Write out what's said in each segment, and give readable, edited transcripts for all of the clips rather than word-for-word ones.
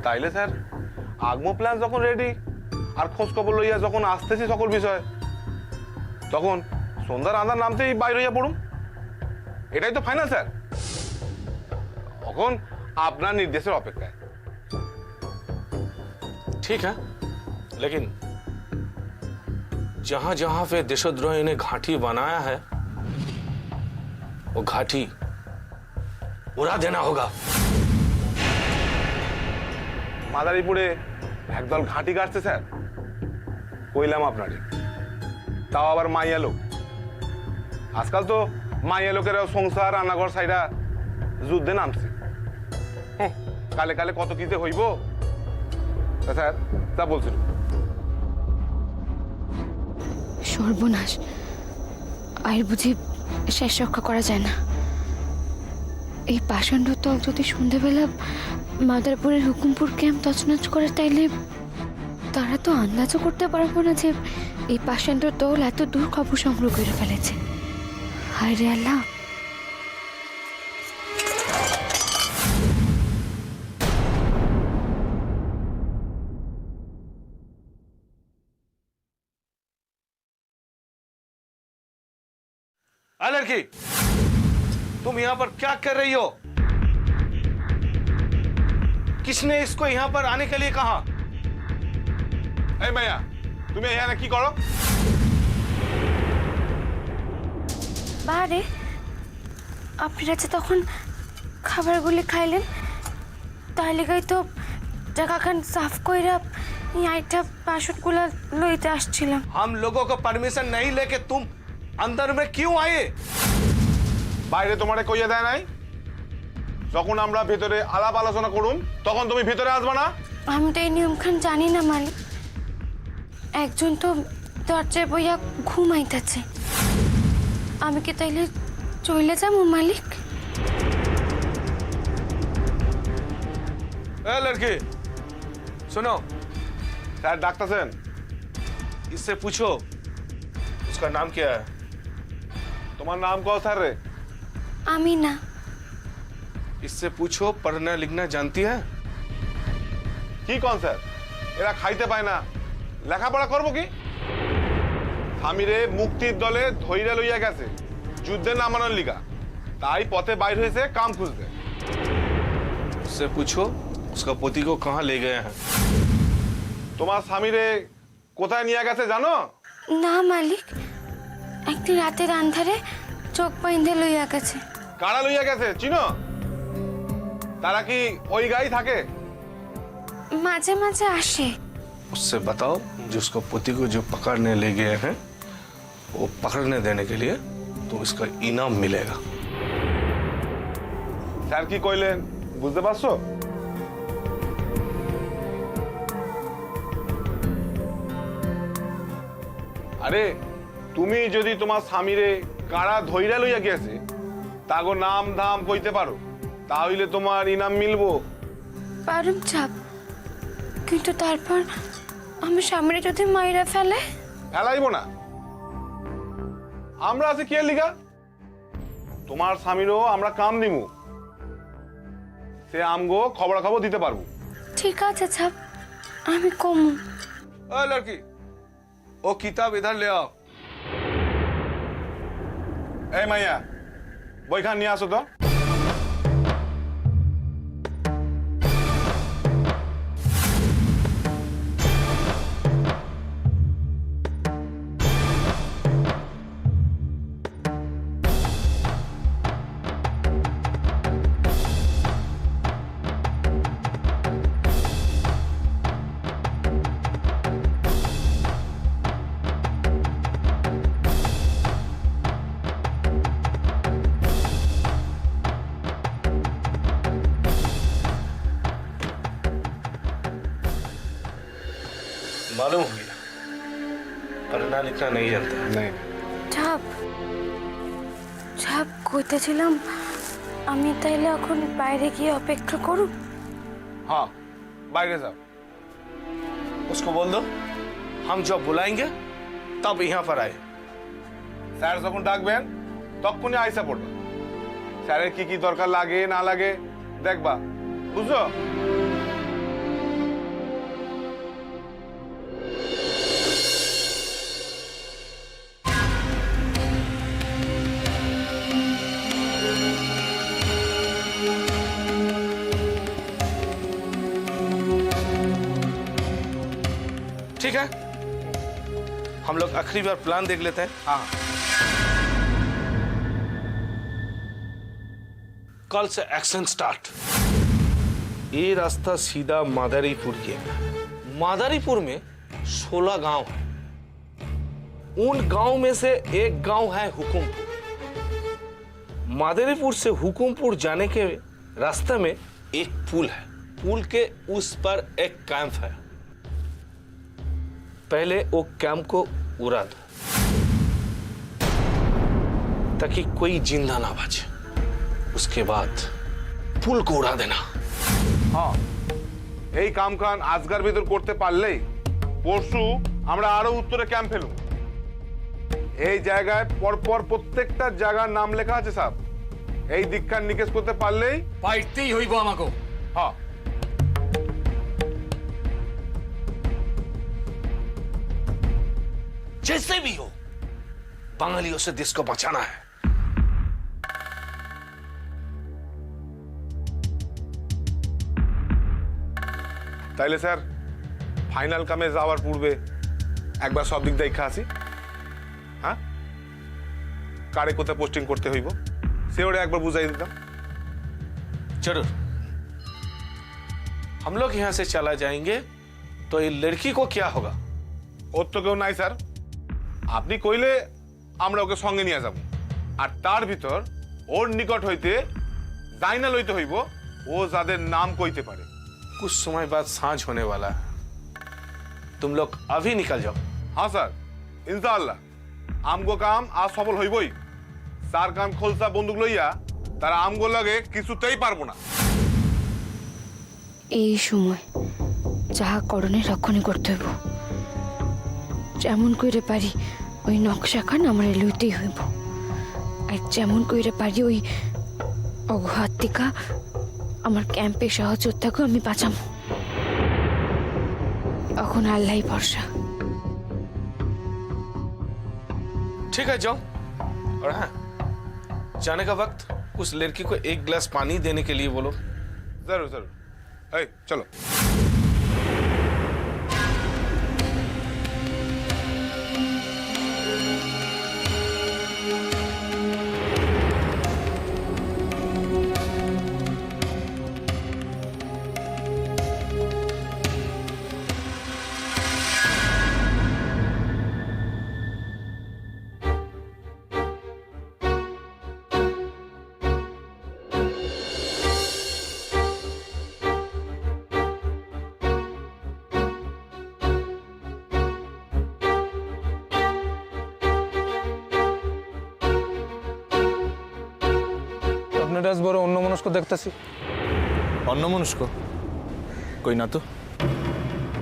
তাইলে sir আগমো plan যখন ready আর খোঁজ খবর লইয়া যখন আসতেছি সকল বিষয়, তখন সন্ধ্যার আন্ধার নামতেই বাইরে হইয়া পড়ুম। এটাই তো ফাইনাল স্যার। তখন আপনার নির্দেশের অপেক্ষায়। ठीक है, लेकिन जहां जहां पे देशद्रोही ने घाटी बनाया है वो घाटी उड़ा देना होगा। মাদারীপুরে একদল ঘাঁটি কাটছে স্যার, কইলাম আপনারে। তাও আবার মাইয়া লোক। আজকাল তো মাইয়া লোকেরাও সংসার রান্নাঘর সাইডা যুদ্ধে নামছে। কালে কালে কত কিতে হইব স্যার, তা বলছিল। সর্বনাশ, আর বুঝি শেষ রক্ষা করা যায় না। এই পাষাণ্ড তল যদি সন্ধ্যেবেলা মাদারপুরের হুকুমপুর ক্যাম্প তছনছ করে, তাইলে তারা তো আন্দাজও করতে পারবো না যে এই পাষাণ্ড দল এত দূর খবর সংগ্রহ করে ফেলেছে। হায় রে আল্লাহ। लड़की, तुम यहाँ पर क्या कर रही हो? किसने इसको यहाँ पर आने के लिए कहा? এই মাইয়া, তুমি এখানে কি করো? বারে আপনারা যে তখন খাবারগুলি খাইলেন, তার লেগাই তো জায়গাখান সাফ কইরা এইটা বাসনগুলা লইতে আসছিলাম। हम लोगों को परमिशन नहीं लेके तुम अंदर में क्यों आए? বাইরে তোমারে কইয়া দেয় নাই? যখন আমরা ভেতরে আলাপ আলোচনা করুন তখন তুমি ভিতরে আসবা না? আমি তো এই নিয়মখান জানি না মালিক। একজন তো দরজায় বইয়া ঘুমাইতেছে। আমি কি তাইলে চলে যাবো মালিক? ए लड़की, सुनो, স্যার ডাকতেছেন। इससे पूछो उसका नाम क्या है? তোমার নাম কও স্যার রে। আমি না। इससे पूछो पढ़ना लिखना जानती है? কি কোন স্যার? এরা খাইতে পায় না, লেখাপড়া করবো কি? স্বামীরে মুক্তির দলে ধইরা লইয়া গেছে যুদ্ধে নামানোর লিগা, তাই পথে বাইর হয়েছে কাম খুঁজতে। उससे पूछो उसका पोती को कहाँ ले गए हैं? তোমার স্বামীরে কোথায় নিয়ে গেছে জানো? না মালিক, একদিন রাতের আন্ধারে চোখ বাইন্ধে লইয়া গেছে। কারা লইয়া গেছে চিনো? তারা কি ওই গাই থাকে? মাঝে মাঝে আসে। उससे बताओ जो उसका पोती को जो पकड़ने ले गए हैं वो पकड़ने देने के लिए तो इसका इनाम मिलेगा। স্যার কি কইলেন বুঝতে পারছো? আরে তুমি যদি তোমার স্বামীরে কারা ধইরা লইয়া গেছে তাগো নাম ধাম কইতে পারো, তাহলে তোমার ইনাম মিলবো। পারুম চাপ, কিন্তু তারপর আমার সামনে যদি মাইরা ফেলে? ফেলাইবো না, আমরা আছি কি লিগা। তোমার স্বামীরও আমরা কাম দিমু, সে আমগো খবরাখবর দিতে পারবো। ঠিক আছে ছাপ, আমি কমু। ओ लड़की, वो किताब इधर ले आओ। এই মাইয়া, বইখান নিয়ে আসো তো। मालूम हो गया पढ़ना लिखना नहीं जानता। नहीं ছাপ ছাপ কইতেছিলাম, আমি তাইলে এখন বাইরে গিয়ে অপেক্ষা করুন? हाँ বাইরে যাও। उसको बोल दो हम जब बुलाएंगे तब यहाँ पर आए। স্যার যখন ডাকবেন তখনই আইসা পড়বা। স্যারের কি কি দরকার লাগে না লাগে দেখবা, বুঝছো? ठीक है, हम लोग आखिरी बार प्लान देख लेते हैं। हाँ कल से एक्शन स्टार्ट। ये रास्ता सीधा मादारीपुर गया। मादारीपुर में 16 गांव है। उन गांव में से एक गांव है हुकुमपुर। मादारीपुर से हुकुमपुर जाने के रास्ते में एक पुल है। पुल के उस पर एक कैंप है। पहले वो कैंप को उड़ा दो ताकि कोई जिंदा ना बचे। उसके बाद पुल को उड़ा देना। हाँ এই কাম কান আজকার ভিতর করতে পারলেই পরশু আমরা আরো উত্তরে ক্যাম্প ফেলুম। এই জায়গায় পরপর প্রত্যেকটা জায়গার নাম লেখা আছে স্যার। এই দীক্ষার নিকেশ করতে পারলেই পাইতেই হইব আমাকে। হ্যাঁ जैसे भी हो बांग्लियों से देश को बचाना है। তাইলে স্যার ফাইনাল কামে যাওয়ার পূর্বে একবার সব দিক দেখা আসি। হ্যাঁ কারে কোথায় পোস্টিং করতে হইব সেওটা একবার বুঝাই দিতাম। जरूर हम लोग यहां से चला जाएंगे तो ये लड़की को क्या होगा? ওর তো কেউ নাই স্যার। আপনি কইলে আমরা ওকে সঙ্গে নিয়ে যাব। আর তার ভিতর ওর নিকট হইতে জাইনা লইতে হইব ও যাদের নাম কইতে পারে। कुछ समय बाद सांझ होने वाला है। तुम लोग अभी निकल जाओ। हाँ স্যার ইনশাআল্লাহ আমগো কাম আজ সফল হইবই। স্যার কান খোলসা বন্দুক লইয়া তারা আমগো লাগে কিছুতেই পারবো না। এই সময় যাহা করণের রক্ষণে করতে হইব। যেমন কইরে পারি ওই নকশা খান আমার লইতেই হইব। আর যেমন কইরে পারি ওই অঘাতিকা আমার ক্যাম্পে সহযোদ্ধাকে আমি বাঁচাম। এখন আল্লাহই ভরসা। ठीक है जाओ। और हाँ जाने का वक्त उस लड़की को एक गिलास पानी देने के लिए बोलो। जरूर जरूर এই চলো। আপনারা আজ বড় অন্যমনস্ক দেখতেছি। অন্যমনস্ক কই না তো।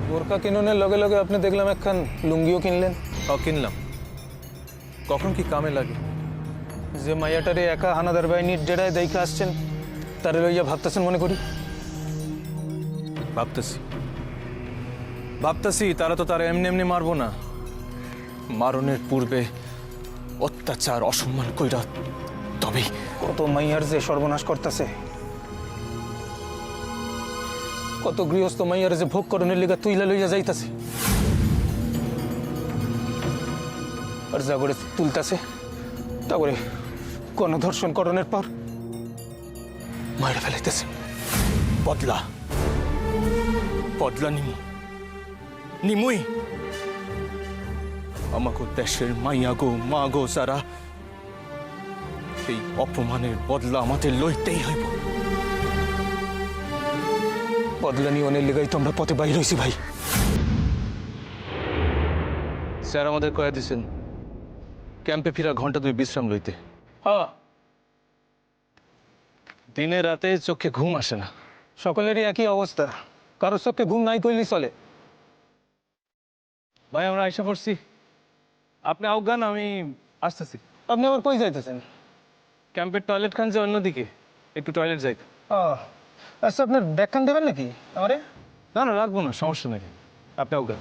বোরকা কিননের লগে লগে আপনি দেখলাম একখান লুঙ্গিও কিনলেন। কিনলাম। কখন কি কামে লাগে। যে মাইয়াটারে একা হানাদার বাহিনীর ডেরায় দেখে আসছেন তারে লইয়া ভাবতেছেন মনে করি। ভাবতেছি তারা তো তারা এমনি এমনি মারবো না। মারণের পূর্বে অত্যাচার অসম্মান কইরা তবেই। কত মাইয়ার যে সর্বনাশ করতেছে, কত গৃহস্থ মাইয়ার যে ভোগ করণের লিগা তুইলা লইয়া যাইতাছে আর যা করে তুলতাছে তা করে গণধর্ষণ করণের পর মায়েরা ফেলাইতেছে। বদলা বদলা নিমুই আমাকে দেশের মাইয়া গো মা গো যারা এই অপমানের বদলা আমাদের লইতেই হইব। বদলা নিয়নের লিগাই তো আমরা পথে বাইর হইছি ভাই। স্যার আমাদের কয়া দিছেন ক্যাম্পে ফিরা ঘন্টা 2 বিশ্রাম লইতে। হ্যাঁ দিনে রাতে চোখে ঘুম আসে না। সকলেরই একই অবস্থা, কারোর চোখে ঘুম নাই কইলি চলে। ভাই আমরা আইসা পড়ছি, আপনি আউগান আমি আসতেছি। আপনি আবার কই যাইতেছেন? ক্যাম্পের টয়লেট খান যে অন্যদিকে, একটু টয়লেট যাই। আচ্ছা আপনার ব্যাগখান দেবেন নাকি আমারে? না না রাখবো না, সমস্যা নেই, আপনি আউগান।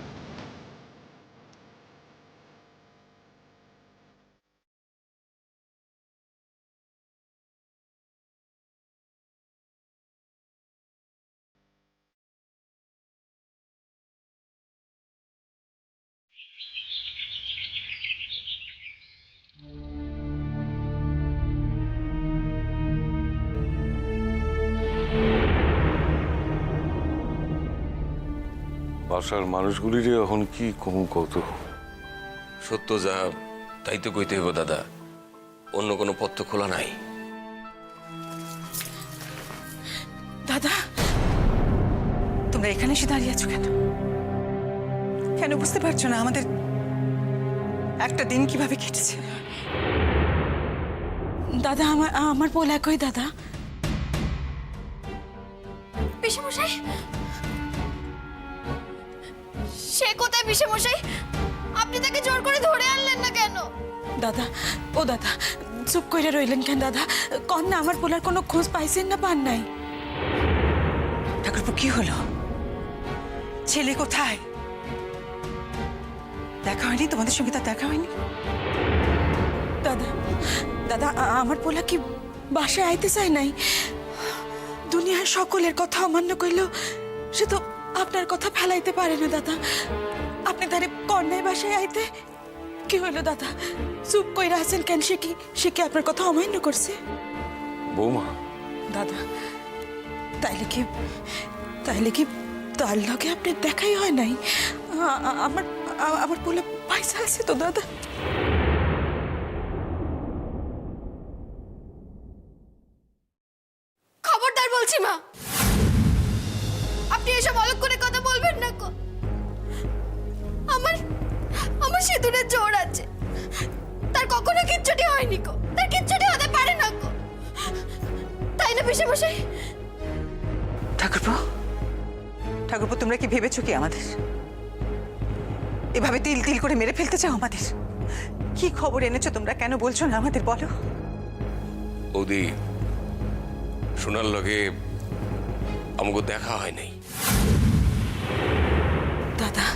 বাসার মানুষগুলির এখন কি কম কত? সত্য যা তাই তো কইতে হইব দাদা, অন্য কোনো পথ তো খোলা নাই। দাদা, তোমরা এখানে এসে দাঁড়িয়ে আছো কেন? কেন বুঝতে পারছো না আমাদের একটা দিন কিভাবে কেটেছে? দাদা, আমার বল একই দাদা। পিসেমশাই, সে কোথায় পিসেমশাই? আপনি তাকে জোর করে ধরে আনলেন না কেন? দাদা, ও দাদা, চুপ করে রইলেন কেন দাদা? কন্যা আমার পোলার কোনো খোঁজ পাইছেন না পান নাই? ঠাকুরপো, কি হলো? ছেলে কোথায়? দেখা হয়নি তোমাদের সঙ্গে? তার দেখা হয়নি? দাদা, দাদা, আমার পোলা কি বাসায় আইতে চায় নাই? দুনিয়ার সকলের কথা অমান্য করলেও সে তো আপনার কথা ফেলাইতে পারে না দাদা। আপনি তারে কন্যায় বাসায় আইতে কি হলো দাদা? চুপ কইরা আছেন কেন? সে কি আপনার কথা অমান্য করছে? বৌমা, দাদা, তাইলে কি তার লগে আপনার দেখাই হয় নাই? আমার বলে পয়সা আছে তো দাদা? খবরদার বলছি মা, আপনি এসব অলক করে কথা বলবেন না গো। আমার সিঁদুরের জোর আছে, তার কখনো কিচ্ছুটি হয়নি গো, তার কিচ্ছুটি হতে পারে না গো, তাই না পিসেমশাই? ঠাকুরপো, তোমরা কি ভেবেছো কি আমাদের এভাবে তিল তিল করে মেরে ফেলতে চাও আমাদের? কি খবর এনেছো তোমরা? কেন বলছো না আমাদের, বলো? বৌদি, শোনার লগে আমাকে দেখা হয় নাই। দাদা,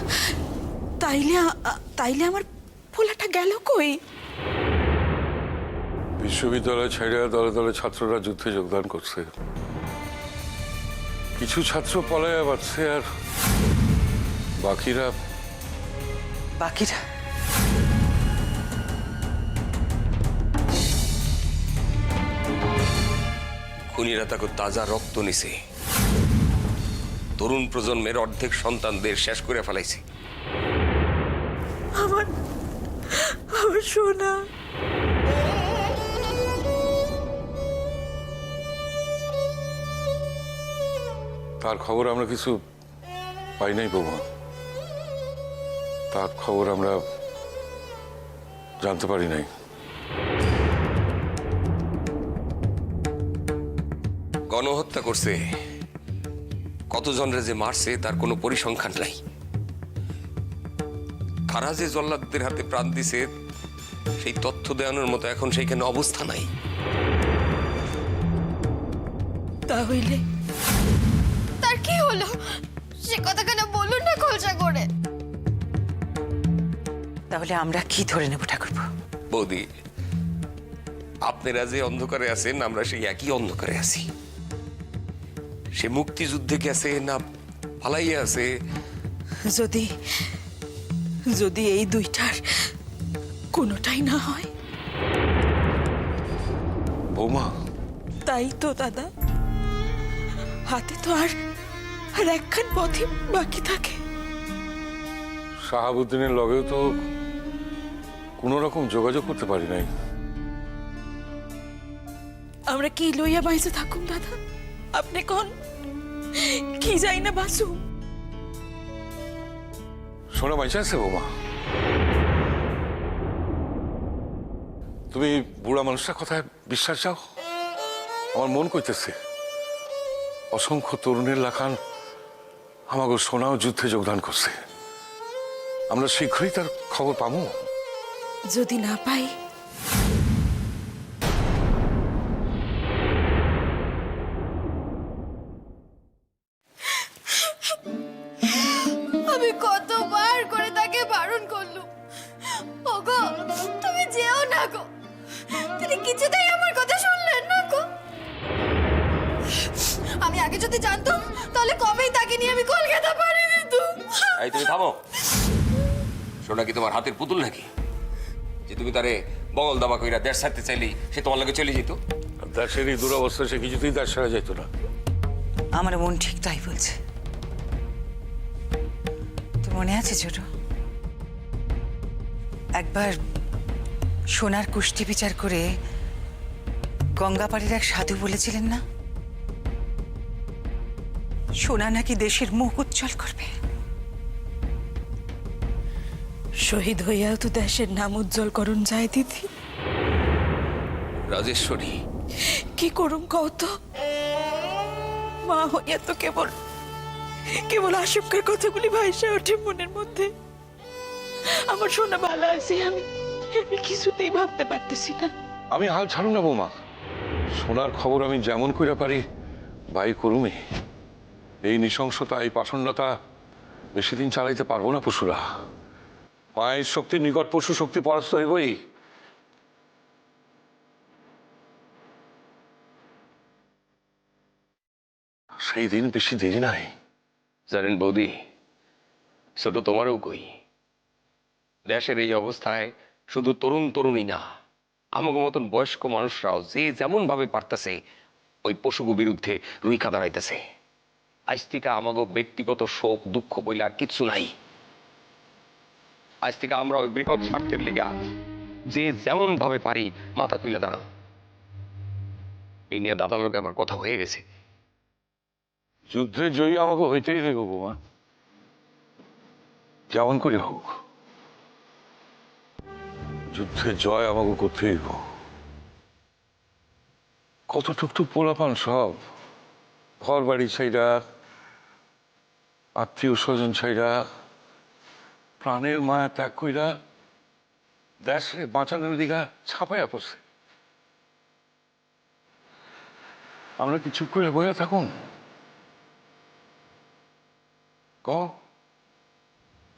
তাইলে আমার পোলাটা গেল কই? বিশ্ববিদ্যালয় ছেড়ে দলে দলে ছাত্ররা যুদ্ধে যোগদান করছে। কিছু ছাত্র পলায় বাঁচছে, আর বাকিরা খুনিরা তাকে তাজা রক্ত নিছে, তরুণ প্রজন্মের অর্ধেক সন্তানদের শেষ করে ফেলাইছে। আমার সোনা, তার খবর আমরা কিছু পাই নাই বৌমা। তার খবর আমরা জানতে পারি নাই। গণহত্যা করছে, কতজনরে যে মারছে তার কোনো পরিসংখ্যান নাই। কারা যে জল্লাদদের হাতে প্রাণ দিছে সেই তথ্য দেওয়ানোর মতো এখন সেইখানে অবস্থা নাই। তাহলে তার কি হলো সে কথা কেন বলুন না খোলসা করে? তাহলে আমরা কি ধরে নেব ঠাকুরপো? বৌদি, আপনারা যে অন্ধকারে আছেন, আমরা সেই একই অন্ধকারে আছি। সে মুক্তিযুদ্ধে গেছে না পালাইয়া আছে? যদি এই দুইটার কোনোটাই না হয়? বৌমা, তাই তো দাদা, হাতে তো আর একখান পথই বাকি থাকে। শাহাবুদ্দিনের লগেও তো কোনো রকম যোগাযোগ করতে পারি নাই। আমরা কি লইয়া বাইসে থাকুম দাদা? আপনি কোন কি যাই না বাসু? সোনা বাইচা আছে বৌমা? তুমি বুড়া মানুষটার কথায় বিশ্বাস যাও? আমার মন কইতেছে অসংখ্য তরুণের লাখান আমাকে সোনাও যুদ্ধে যোগদান করছে। আমরা শীঘ্রই তার খবর পাবো। যদি না পাই, আমি কতবার করে তাকে বারণ করলুম, ওগো তুমি যেও না গো, তিনি কিছুতেই আমার কথা শুনলেন না গো। আমি আগে যদি জানতাম তাহলে কবেই তাকে নিয়ে আমি কলকাতা পাড়ি দিতাম। এই তুমি থামো। সোনা কি তোমার হাতের পুতুল নাকি যে তুমি তারে বগল দাবা কইরা দেশ ছাড়তে চাইলেই সে তোমার লগে চলে যেত? দেশের এই দুরবস্থা সে কিছুতেই দেশ ছাড়া যেত না। আমার মন ঠিক তাই বলছে। মনে আছে ছোট, একবার সোনার কুষ্টি বিচার করে গঙ্গাপাড়ের এক সাধু বলেছিলেন না, সোনা নাকি দেশের মুখ উজ্জ্বল করবে। শহীদ হইয়াও তো দেশের নাম উজ্জ্বল করুন যায় দিদি। রাজেশ্বরী, কি করুম কত, মা হইয়া তো কেবল কেবল আশঙ্কার কথাগুলি ভাইসা ওঠে মনের মধ্যে। আমার সোনা ভালো আছে, আমি কিছুতেই ভাবতে পারতেছি না। আমি হাল ছাড়ু না বৌমা, সোনার খবর আমি যেমন কইরা পারি বাই করুমি। এই নৃশংসতা, এই পাষণ্ডতা বেশি দিন চালাইতে পারবো না পশুরা। মায়ের শক্তির নিকট পশু শক্তি পরাস্ত হইবই। সেই দিন বেশি দেরি নাই। জানেন বৌদি, ছোট তোমারও কই, দেশের এই অবস্থায় শুধু তরুণ তরুণী না, আমাকে মতন বয়স্ক মানুষরাও যে যেমন ভাবে পারতেছে ওই পশুর বিরুদ্ধে রুইখা দাঁড়াইতেছে। আজ থেকে আমাকে ব্যক্তিগত শোক দুঃখ বইলে আর কিচ্ছু নাই। আজ থেকে আমরা ওই বৃহৎ স্বার্থের লিগা যে যেমন ভাবে পারি মাথা তুলে দাঁড়াও। এই নিয়ে দাদার লোকে আমার কথা হয়ে গেছে। যুদ্ধে জয়ী আমাকে হইতেই হইব বৌমা, যেমন করে হোক যুদ্ধে জয় আমাকে করতে হইব। কত টুকটুক পোলাপান সব ঘর বাড়ি ছাইরা, আত্মীয় স্বজন ছাইরা, প্রাণের মায়া ত্যাগ কইরা দেশে বাঁচানোর দিকে ছাপাইয়া পড়ছে। আমরা কি চুপ করে বইয়া থাকুন? ক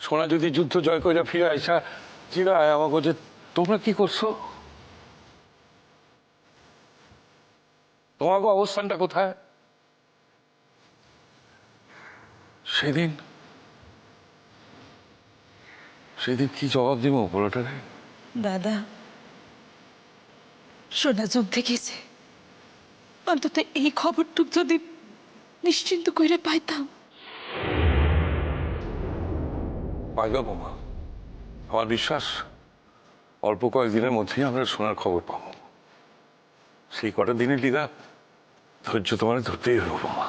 সোনা যদি যুদ্ধ জয় করে ফিরে আইসা জিগায় আমাকে যে তোমরা কি করছো, তোমাকে অবস্থানটা কোথায়? সেদিন সেদিন কি জবাব দিব বড়টারে? দাদা, সোনা যুদ্ধে গেছে, অন্তত এই খবরটুক যদি নিশ্চিন্ত করে পাইতাম। পাইবা বোমা, আমার বিশ্বাস অল্প কয়েকদিনের মধ্যেই আমরা সোনার খবর পাবো। সেই কটা দিনের লিগা ধৈর্য তোমার ধরতেই হইব বোমা।